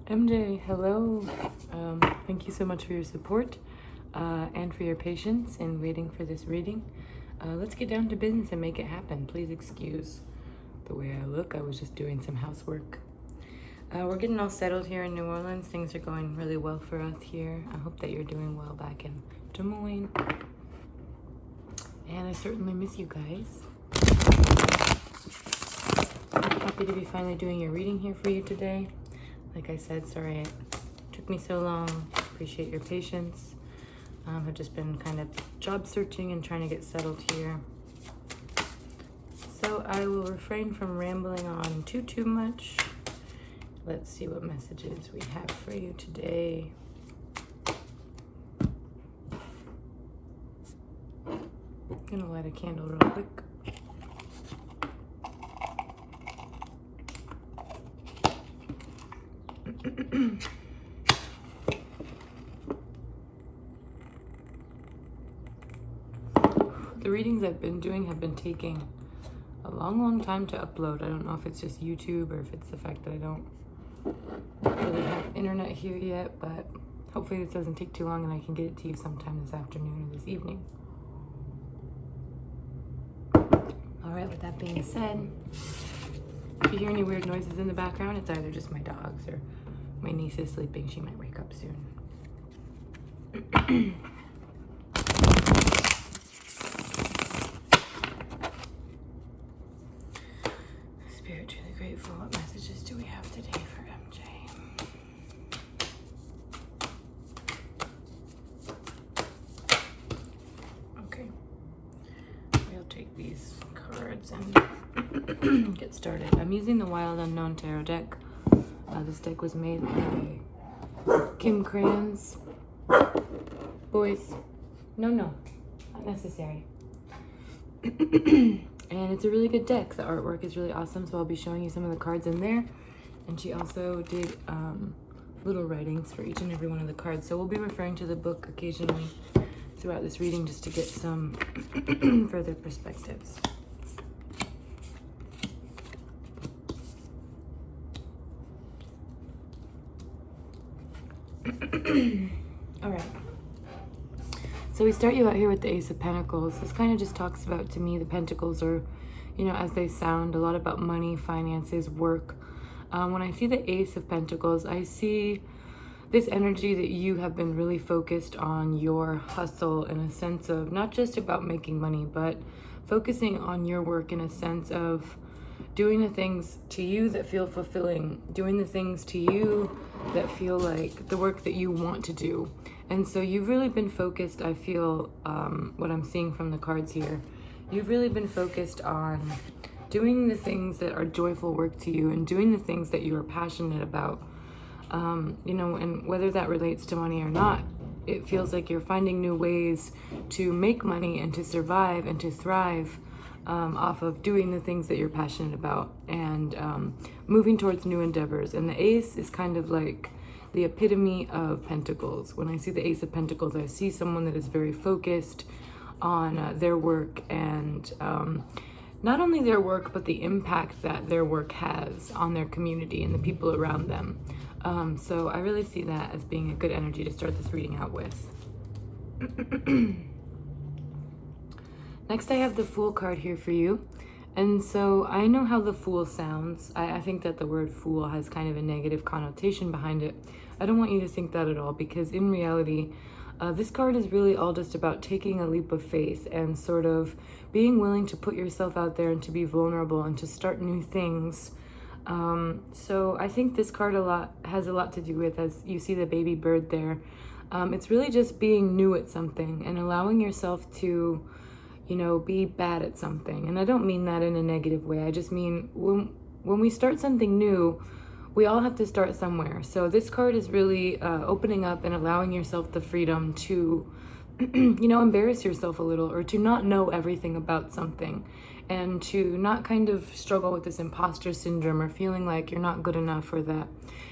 MJ, hello. Thank you so much for your support and for your patience in waiting for this reading. Let's get down to business and make it happen. Please excuse the way I look. I was just doing some housework. We're getting all settled here in New Orleans. Things are going really well for us here. I hope that you're doing well back in Des Moines. And I certainly miss you guys. Happy to be finally doing your reading here for you today. Like I said, sorry it took me so long. Appreciate your patience. I've just been kind of job searching and trying to get settled here. So I will refrain from rambling on too much. Let's see what messages we have for you today. I'm gonna light a candle real quick. The readings I've been doing have been taking a long time to upload. I don't know if it's just YouTube or if it's the fact that I don't really have internet here yet, but hopefully this doesn't take too long and I can get it to you sometime this afternoon or this evening. All right, with that being said, if you hear any weird noises in the background, it's either just my dogs or my niece is sleeping. She might wake up soon. Spirit, truly grateful. What messages do we have today for MJ? Okay. We'll take these cards and get started. I'm using the Wild Unknown Tarot deck. This deck was made by Kim Kranz. Boys, no, not necessary. And it's a really good deck. The artwork is really awesome, so I'll be showing you some of the cards in there. And she also did little writings for each and every one of the cards. So we'll be referring to the book occasionally throughout this reading just to get some further perspectives. All right. So we start you out here with the Ace of Pentacles. This kind of just talks about, to me, the Pentacles are, you know, as they sound, a lot about money, finances, work. When I see the Ace of Pentacles, I see this energy that you have been really focused on your hustle in a sense of not just about making money, but focusing on your work in a sense of doing the things to you that feel fulfilling, doing the things to you that feel like the work that you want to do. And so you've really been focused, I feel, what I'm seeing from the cards here, you've really been focused on doing the things that are joyful work to you and doing the things that you are passionate about. You know, and whether that relates to money or not, it feels like you're finding new ways to make money and to survive and to thrive off of doing the things that you're passionate about and moving towards new endeavors. And the Ace is kind of like the epitome of Pentacles. When I see the Ace of Pentacles, I see someone that is very focused on their work and not only their work, but the impact that their work has on their community and the people around them. So I really see that as being a good energy to start this reading out with. Next, I have the Fool card here for you. And so I know how the Fool sounds. I think that the word fool has kind of a negative connotation behind it. I don't want you to think that at all, because in reality, this card is really all just about taking a leap of faith and sort of being willing to put yourself out there and to be vulnerable and to start new things. So I think this card has a lot to do with, as you see the baby bird there, it's really just being new at something and allowing yourself to, you know, be bad at something. And I don't mean that in a negative way. I just mean when we start something new, we all have to start somewhere. So this card is really opening up and allowing yourself the freedom to, you know, embarrass yourself a little, or to not know everything about something, and to not kind of struggle with this imposter syndrome or feeling like you're not good enough, or that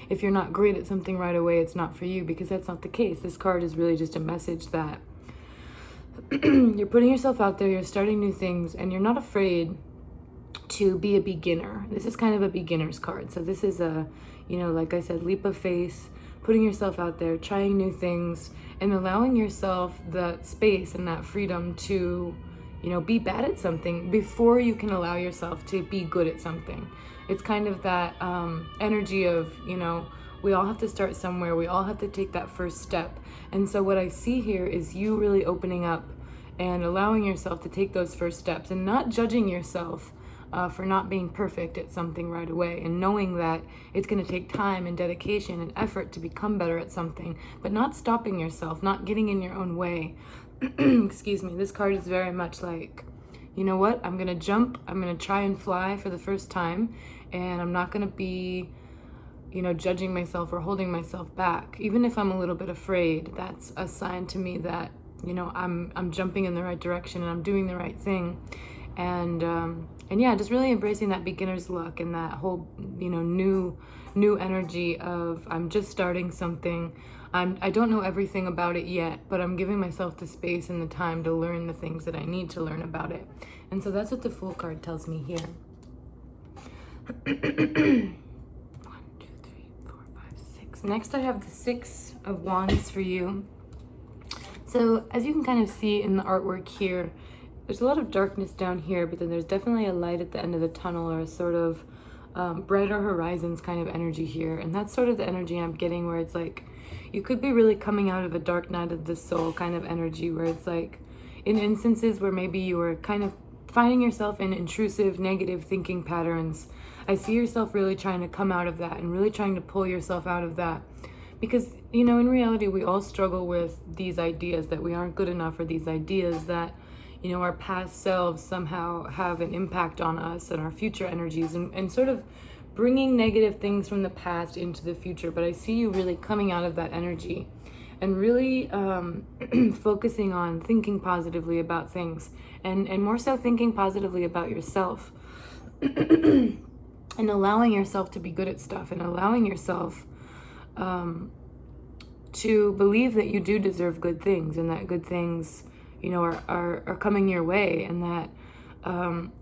if you're not great at something right away, it's not for you, because that's not the case. This card is really just a message that you're putting yourself out there, you're starting new things, and you're not afraid to be a beginner. This is kind of a beginner's card. So this is a, like I said, leap of faith, putting yourself out there, trying new things, and allowing yourself the space and that freedom to, be bad at something before you can allow yourself to be good at something. It's kind of that energy of, we all have to start somewhere. We all have to take that first step. And so what I see here is you really opening up and allowing yourself to take those first steps and not judging yourself for not being perfect at something right away, and knowing that it's going to take time and dedication and effort to become better at something, but not stopping yourself, not getting in your own way. Excuse me. This card is very much like, you know what? I'm going to jump. I'm going to try and fly for the first time, and I'm not going to be, judging myself or holding myself back. Even if I'm a little bit afraid, that's a sign to me that, I'm jumping in the right direction and I'm doing the right thing. And yeah, just really embracing that beginner's luck and that whole, new energy of I'm just starting something. I don't know everything about it yet, but I'm giving myself the space and the time to learn the things that I need to learn about it. And so that's what the Fool card tells me here. 1, 2, 3, 4, 5, 6. Next, I have the Six of Wands for you. So as you can kind of see in the artwork here, there's a lot of darkness down here, but then there's definitely a light at the end of the tunnel, or a sort of brighter horizons kind of energy here. And that's sort of the energy I'm getting, where it's like you could be really coming out of a dark night of the soul kind of energy, where it's like in instances where maybe you were kind of finding yourself in intrusive, negative thinking patterns. I see yourself really trying to come out of that and really trying to pull yourself out of that. Because, in reality, we all struggle with these ideas that we aren't good enough, or these ideas that, our past selves somehow have an impact on us and our future energies, and sort of bringing negative things from the past into the future. But I see you really coming out of that energy and really focusing on thinking positively about things, and more so thinking positively about yourself and allowing yourself to be good at stuff, and allowing yourself to believe that you do deserve good things, and that good things, are coming your way. And that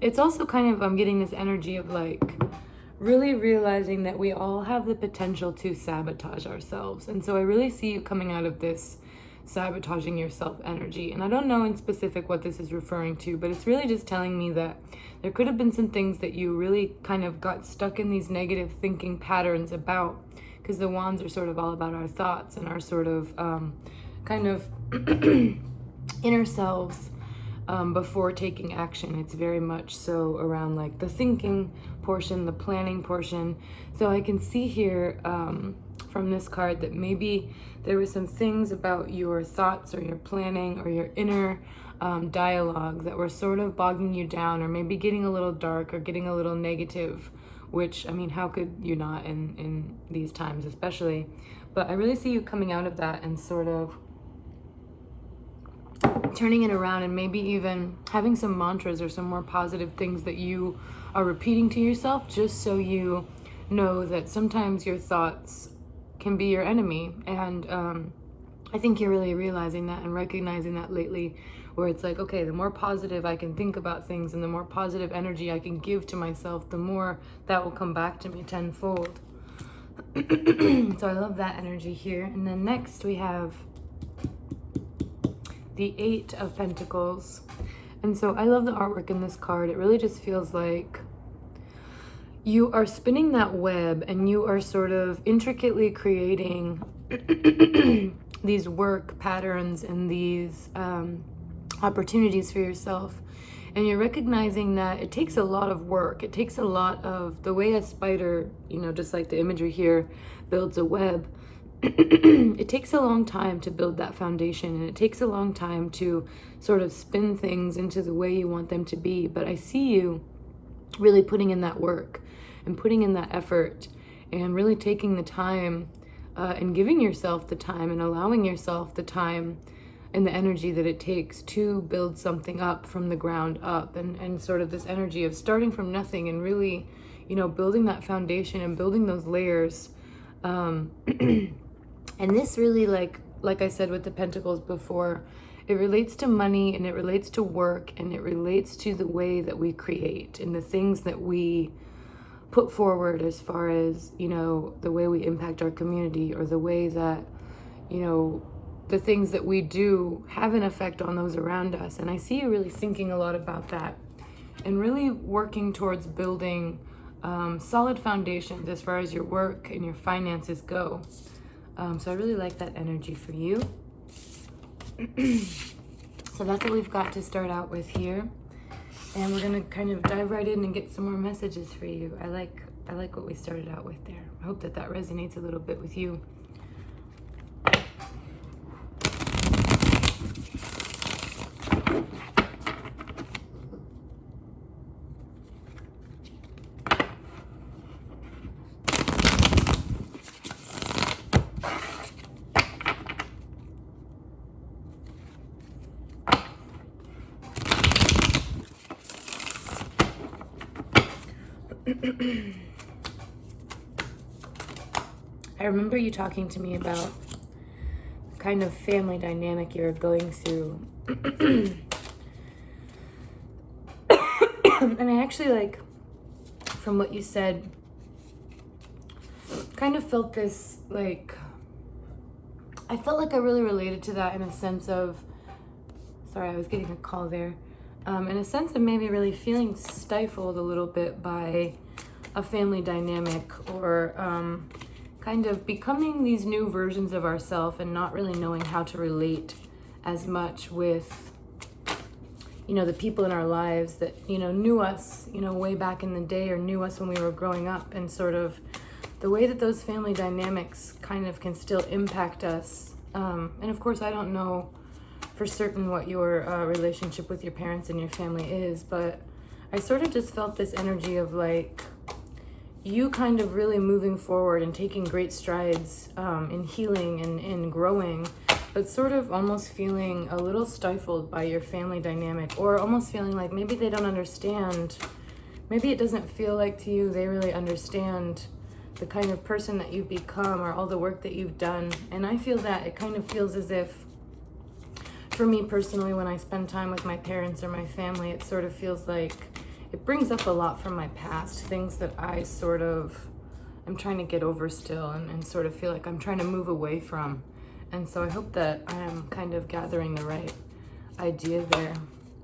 it's also kind of, I'm getting this energy of like really realizing that we all have the potential to sabotage ourselves. And so I really see you coming out of this sabotaging yourself energy. And I don't know in specific what this is referring to, but it's really just telling me that there could have been some things that you really kind of got stuck in these negative thinking patterns about, because the wands are sort of all about our thoughts and our sort of kind of inner selves before taking action. It's very much so around like the thinking portion, the planning portion. So I can see here from this card that maybe there were some things about your thoughts or your planning or your inner dialogue that were sort of bogging you down, or maybe getting a little dark or getting a little negative, which, I mean, how could you not in these times especially? But I really see you coming out of that and sort of turning it around, and maybe even having some mantras or some more positive things that you are repeating to yourself, just so you know that sometimes your thoughts can be your enemy. And I think you're really realizing that and recognizing that lately, where it's like, okay, the more positive I can think about things and the more positive energy I can give to myself, the more that will come back to me tenfold. So I love that energy here. And then next we have the Eight of Pentacles. And so I love the artwork in this card. It really just feels like you are spinning that web, and you are sort of intricately creating these work patterns and these opportunities for yourself. And you're recognizing that it takes a lot of work. It takes a lot of, the way a spider, just like the imagery here, builds a web. It takes a long time to build that foundation, and it takes a long time to sort of spin things into the way you want them to be. But I see you really putting in that work and putting in that effort, and really taking the time and giving yourself the time and allowing yourself the time and the energy that it takes to build something up from the ground up, and sort of this energy of starting from nothing and really, building that foundation and building those layers. And this really, like I said with the Pentacles before, It relates to money, and it relates to work, and it relates to the way that we create and the things that we put forward as far as, you know, the way we impact our community, or the way that, you know, the things that we do have an effect on those around us. And I see you really thinking a lot about that and really working towards building solid foundations as far as your work and your finances go. So I really like that energy for you. So that's what we've got to start out with here. And we're gonna kind of dive right in and get some more messages for you. I like what we started out with there. I hope that resonates a little bit with you. I remember you talking to me about the kind of family dynamic you're going through. And I actually, like, from what you said, kind of felt this, like, I felt like I really related to that in a sense of, sorry, I was getting a call there. In a sense of maybe really feeling stifled a little bit by a family dynamic, or kind of becoming these new versions of ourselves and not really knowing how to relate as much with, you know, the people in our lives that, you know, knew us, you know, way back in the day, or knew us when we were growing up, and sort of the way that those family dynamics kind of can still impact us. And of course, I don't know for certain what your relationship with your parents and your family is, but I sort of just felt this energy of, like, you kind of really moving forward and taking great strides in healing and in growing, but sort of almost feeling a little stifled by your family dynamic, or almost feeling like maybe they don't understand. Maybe it doesn't feel like to you they really understand the kind of person that you've become, or all the work that you've done. And I feel that it kind of feels as if, for me personally, when I spend time with my parents or my family, it sort of feels like it brings up a lot from my past, things that I sort of am trying to get over still, and sort of feel like I'm trying to move away from. And so I hope that I am kind of gathering the right idea there.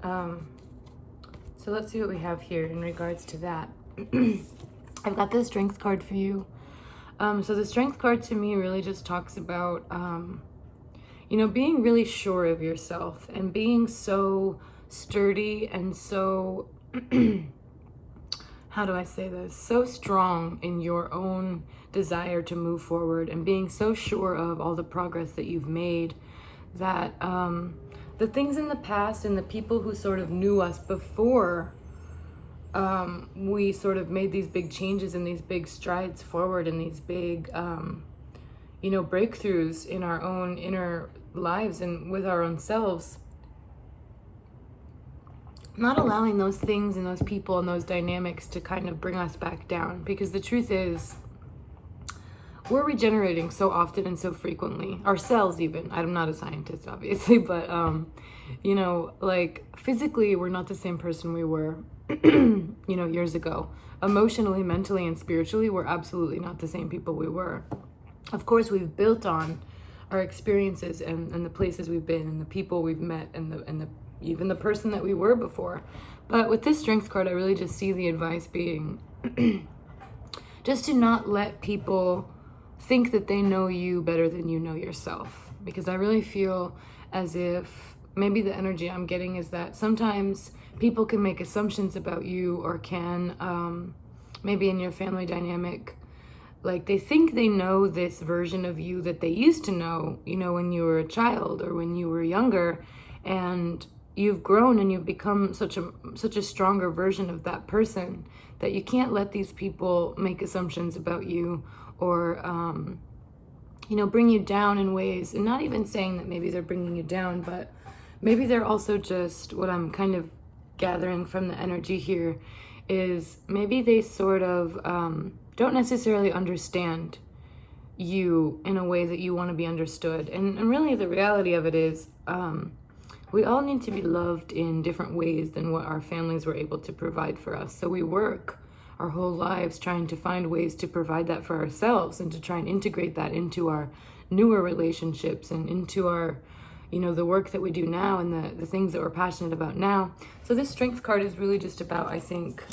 So let's see what we have here in regards to that. I've got the Strength card for you. So the Strength card to me really just talks about, you know, being really sure of yourself, and being so sturdy and so, how do I say this? So strong in your own desire to move forward, and being so sure of all the progress that you've made, that the things in the past and the people who sort of knew us before we sort of made these big changes and these big strides forward, and these big, you know, breakthroughs in our own inner lives and with our own selves, not allowing those things and those people and those dynamics to kind of bring us back down. Because the truth is, we're regenerating so often and so frequently, ourselves even. I'm not a scientist, obviously, but, you know, like, physically, we're not the same person we were, you know, years ago. Emotionally, mentally, and spiritually, we're absolutely not the same people we were. Of course, we've built on our experiences and the places we've been and the people we've met and the even the person that we were before. But with this Strength card, I really just see the advice being just to not let people think that they know you better than you know yourself. Because I really feel as if maybe the energy I'm getting is that sometimes people can make assumptions about you, or can, maybe in your family dynamic, like, they think they know this version of you that they used to know, you know, when you were a child or when you were younger, and you've grown and you've become such a stronger version of that person, that you can't let these people make assumptions about you, or you know, bring you down in ways. And not even saying that maybe they're bringing you down, but maybe they're also just, what I'm kind of gathering from the energy here is, maybe they sort of don't necessarily understand you in a way that you want to be understood. And really the reality of it is, we all need to be loved in different ways than what our families were able to provide for us. So we work our whole lives trying to find ways to provide that for ourselves and to try and integrate that into our newer relationships and into our, the work that we do now and the things that we're passionate about now. So this strength card is really just about, I think,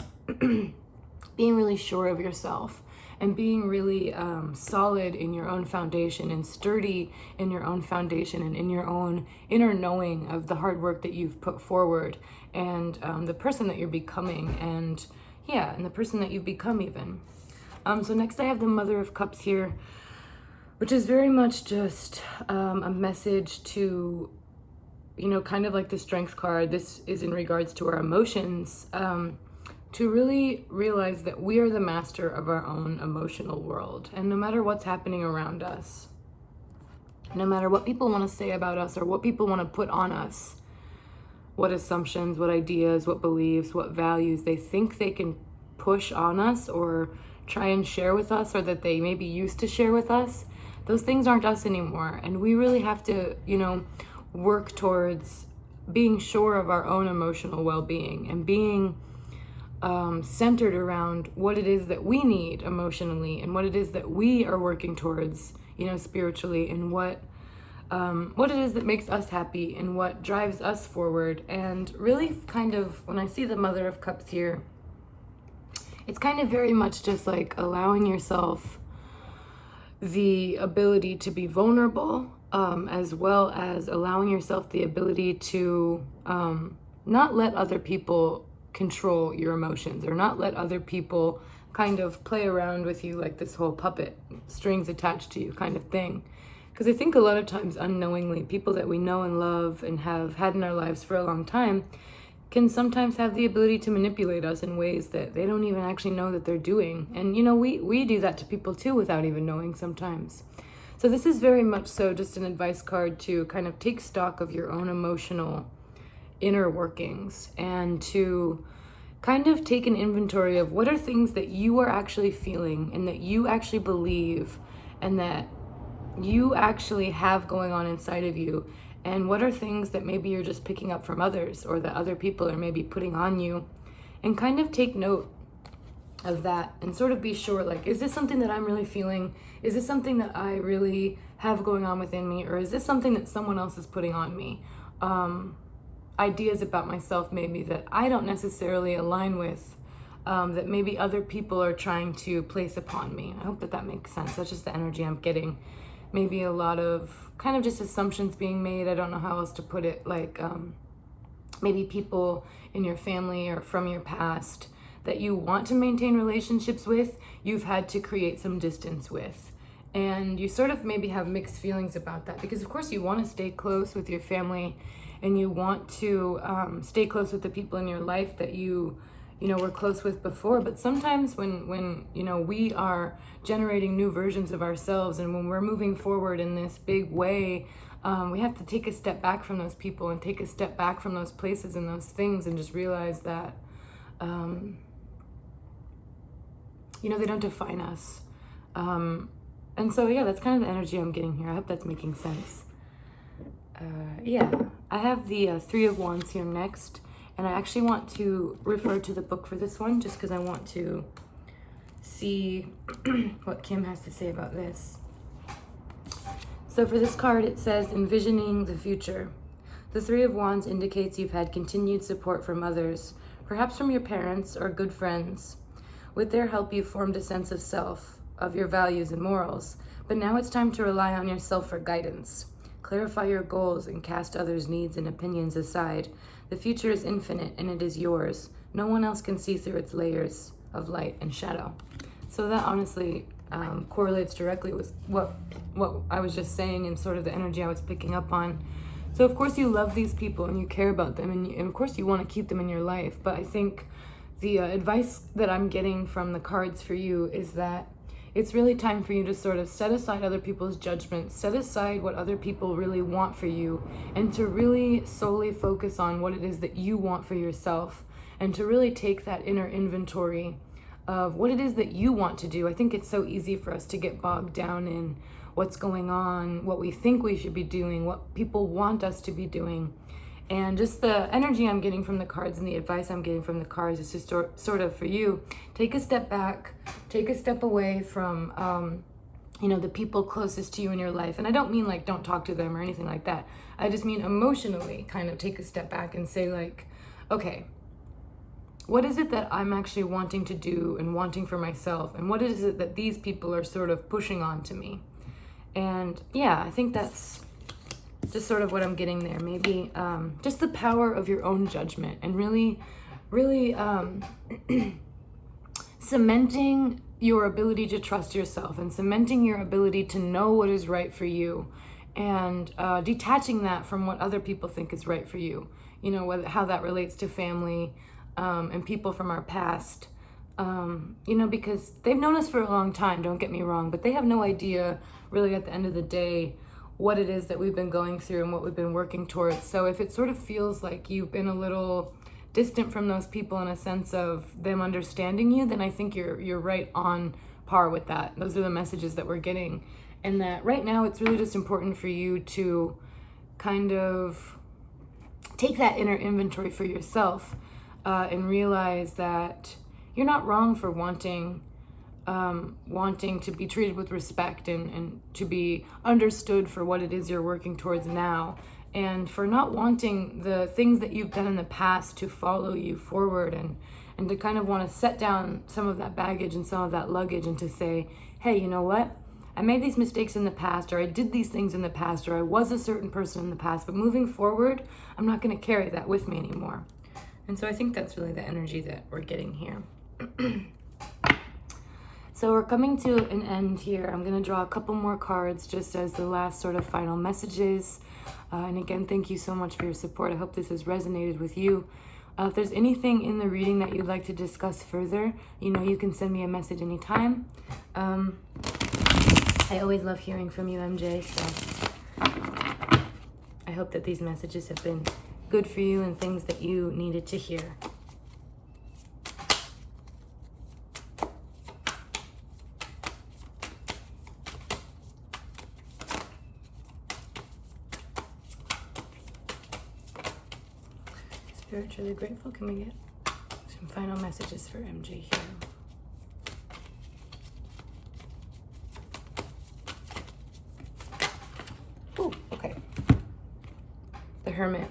being really sure of yourself and being really solid in your own foundation and sturdy in your own foundation and in your own inner knowing of the hard work that you've put forward and the person that you're becoming and the person that you've become even. So next I have the Mother of Cups here, which is very much just a message to, kind of like the Strength card. This is in regards to our emotions, to really realize that we are the master of our own emotional world. And no matter what's happening around us, no matter what people want to say about us or what people want to put on us, what assumptions, what ideas, what beliefs, what values they think they can push on us or try and share with us, or that they maybe used to share with us, those things aren't us anymore. And we really have to, work towards being sure of our own emotional well-being and being centered around what it is that we need emotionally and what it is that we are working towards, spiritually, and what it is that makes us happy and what drives us forward. And really kind of, when I see the Mother of Cups here, it's kind of very much just like allowing yourself the ability to be vulnerable, as well as allowing yourself the ability to not let other people control your emotions or not let other people kind of play around with you like this whole puppet, strings attached to you kind of thing. Because I think a lot of times unknowingly, people that we know and love and have had in our lives for a long time can sometimes have the ability to manipulate us in ways that they don't even actually know that they're doing. And, we do that to people too without even knowing sometimes. So this is very much so just an advice card to kind of take stock of your own emotional inner workings and to kind of take an inventory of what are things that you are actually feeling and that you actually believe and that you actually have going on inside of you, and what are things that maybe you're just picking up from others or that other people are maybe putting on you, and kind of take note of that and sort of be sure, like, is this something that I'm really feeling? Is this something that I really have going on within me, or is this something that someone else is putting on me? Ideas about myself maybe that I don't necessarily align with, that maybe other people are trying to place upon me. I hope that makes sense. That's just the energy I'm getting. Maybe a lot of kind of just assumptions being made. I don't know how else to put it. Like maybe people in your family or from your past that you want to maintain relationships with, you've had to create some distance with. And you sort of maybe have mixed feelings about that, because of course you want to stay close with your family and you want to stay close with the people in your life that you were close with before. But sometimes when we are generating new versions of ourselves and when we're moving forward in this big way, we have to take a step back from those people and take a step back from those places and those things and just realize that they don't define us. And so that's kind of the energy I'm getting here. I hope that's making sense. I have the Three of Wands here next, and I actually want to refer to the book for this one just because I want to see what Kim has to say about this. So for this card, it says, envisioning the future. The Three of Wands indicates you've had continued support from others, perhaps from your parents or good friends. With their help, you've formed a sense of self, of your values and morals, but now it's time to rely on yourself for guidance. Clarify your goals and cast others' needs and opinions aside. The future is infinite and it is yours. No one else can see through its layers of light and shadow. So that honestly correlates directly with what I was just saying and sort of the energy I was picking up on. So of course you love these people and you care about them and of course you want to keep them in your life. But I think the advice that I'm getting from the cards for you is that it's really time for you to sort of set aside other people's judgments, set aside what other people really want for you, and to really solely focus on what it is that you want for yourself, and to really take that inner inventory of what it is that you want to do. I think it's so easy for us to get bogged down in what's going on, what we think we should be doing, what people want us to be doing. And just the energy I'm getting from the cards and the advice I'm getting from the cards is just sort of for you, take a step back, take a step away from, the people closest to you in your life. And I don't mean like don't talk to them or anything like that. I just mean emotionally kind of take a step back and say like, okay, what is it that I'm actually wanting to do and wanting for myself? And what is it that these people are sort of pushing on to me? And yeah, I think that's just sort of what I'm getting there. Maybe just the power of your own judgment and really, really cementing your ability to trust yourself and cementing your ability to know what is right for you, and detaching that from what other people think is right for you. How that relates to family and people from our past. Because they've known us for a long time, don't get me wrong, but they have no idea really at the end of the day what it is that we've been going through and what we've been working towards. So if it sort of feels like you've been a little distant from those people in a sense of them understanding you, then I think you're right on par with that. Those are the messages that we're getting. And that right now it's really just important for you to kind of take that inner inventory for yourself and realize that you're not wrong for wanting to be treated with respect and to be understood for what it is you're working towards now, and for not wanting the things that you've done in the past to follow you forward, and to kind of want to set down some of that baggage and some of that luggage and to say, hey, you know what? I made these mistakes in the past, or I did these things in the past, or I was a certain person in the past, but moving forward, I'm not going to carry that with me anymore. And so I think that's really the energy that we're getting here. So we're coming to an end here. I'm going to draw a couple more cards just as the last sort of final messages. And again, thank you so much for your support. I hope this has resonated with you. If there's anything in the reading that you'd like to discuss further, you can send me a message anytime. I always love hearing from you, MJ. So I hope that these messages have been good for you and things that you needed to hear. Spiritually grateful. Can we get some final messages for MJ here? Oh, okay. The Hermit.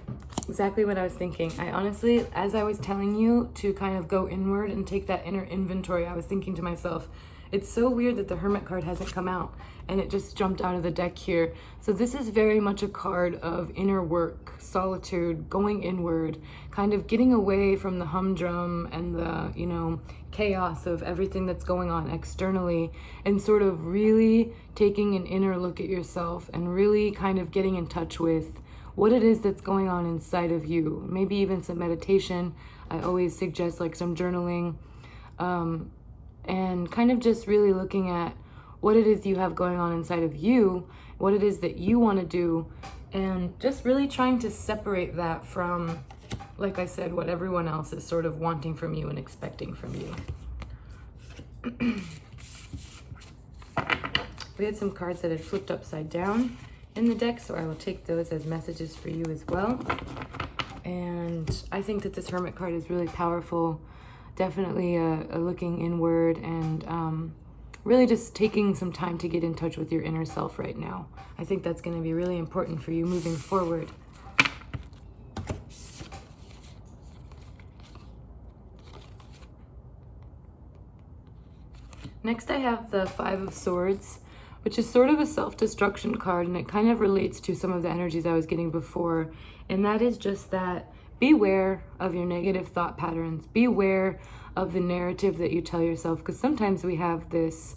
Exactly what I was thinking. I honestly, as I was telling you to kind of go inward and take that inner inventory, I was thinking to myself, it's so weird that the Hermit card hasn't come out, and it just jumped out of the deck here. So this is very much a card of inner work, solitude, going inward, kind of getting away from the humdrum and the, chaos of everything that's going on externally, and sort of really taking an inner look at yourself and really kind of getting in touch with what it is that's going on inside of you. Maybe even some meditation. I always suggest like some journaling, and kind of just really looking at what it is you have going on inside of you, what it is that you want to do, and just really trying to separate that from, like I said, what everyone else is sort of wanting from you and expecting from you. We had some cards that had flipped upside down in the deck, so I will take those as messages for you as well. And I think that this Hermit card is really powerful. Definitely a looking inward and really just taking some time to get in touch with your inner self right now. I think that's going to be really important for you moving forward. Next I have the Five of Swords, which is sort of a self-destruction card, and it kind of relates to some of the energies I was getting before. And that is just that beware of your negative thought patterns. Beware of the narrative that you tell yourself, because sometimes we have this,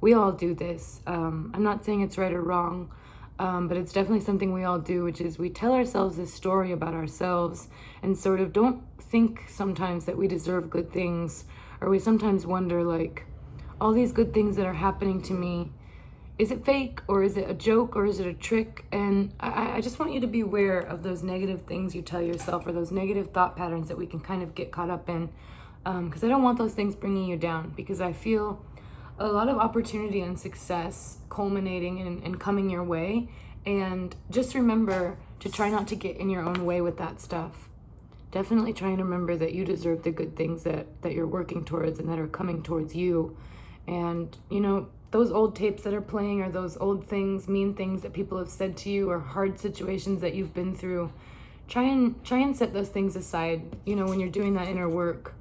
we all do this. I'm not saying it's right or wrong, but it's definitely something we all do, which is we tell ourselves this story about ourselves and sort of don't think sometimes that we deserve good things, or we sometimes wonder like, all these good things that are happening to me, is it fake, or is it a joke, or is it a trick? And I just want you to be aware of those negative things you tell yourself, or those negative thought patterns that we can kind of get caught up in, because I don't want those things bringing you down, because I feel a lot of opportunity and success culminating and coming your way, And just remember to try not to get in your own way with that stuff. Definitely try and remember that you deserve the good things that you're working towards and that are coming towards you. And, you know, those old tapes that are playing, or those old things, mean things that people have said to you, or hard situations that you've been through, try and set those things aside. You know, when you're doing that inner work,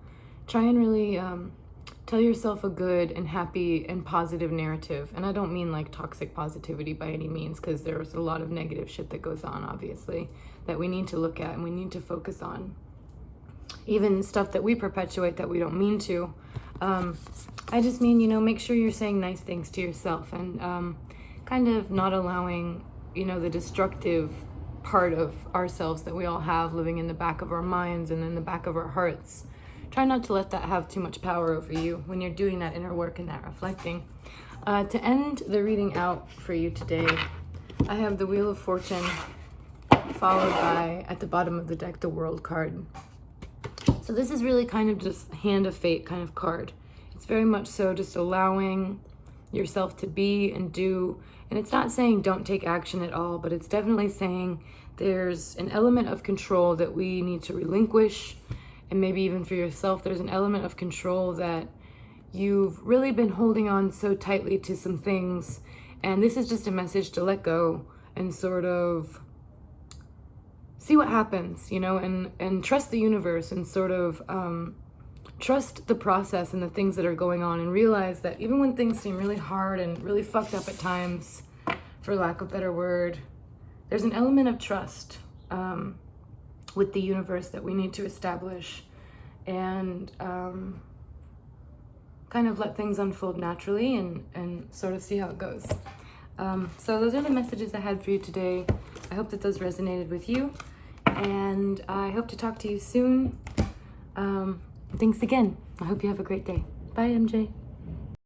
try and really tell yourself a good and happy and positive narrative. And I don't mean like toxic positivity by any means, because there's a lot of negative shit that goes on, obviously, that we need to look at and we need to focus on. Even stuff that we perpetuate that we don't mean to. I just mean, you know, make sure you're saying nice things to yourself, and kind of not allowing, you know, the destructive part of ourselves that we all have living in the back of our minds and in the back of our hearts. Try not to let that have too much power over you when you're doing that inner work and that reflecting. To end the reading out for you today, I have the Wheel of Fortune, followed by, at the bottom of the deck, the World card. So this is really kind of just Hand of Fate kind of card. It's very much so just allowing yourself to be and do. And it's not saying don't take action at all, but it's definitely saying there's an element of control that we need to relinquish. And maybe even for yourself, there's an element of control that you've really been holding on so tightly to some things. And this is just a message to let go and sort of see what happens, you know, and trust the universe, and sort of trust the process and the things that are going on, and realize that even when things seem really hard and really fucked up at times, for lack of a better word, there's an element of trust with the universe that we need to establish, and kind of let things unfold naturally and sort of see how it goes. So those are the messages I had for you today. I hope that those resonated with you, and I hope to talk to you soon. Thanks again. I hope you have a great day. Bye, MJ.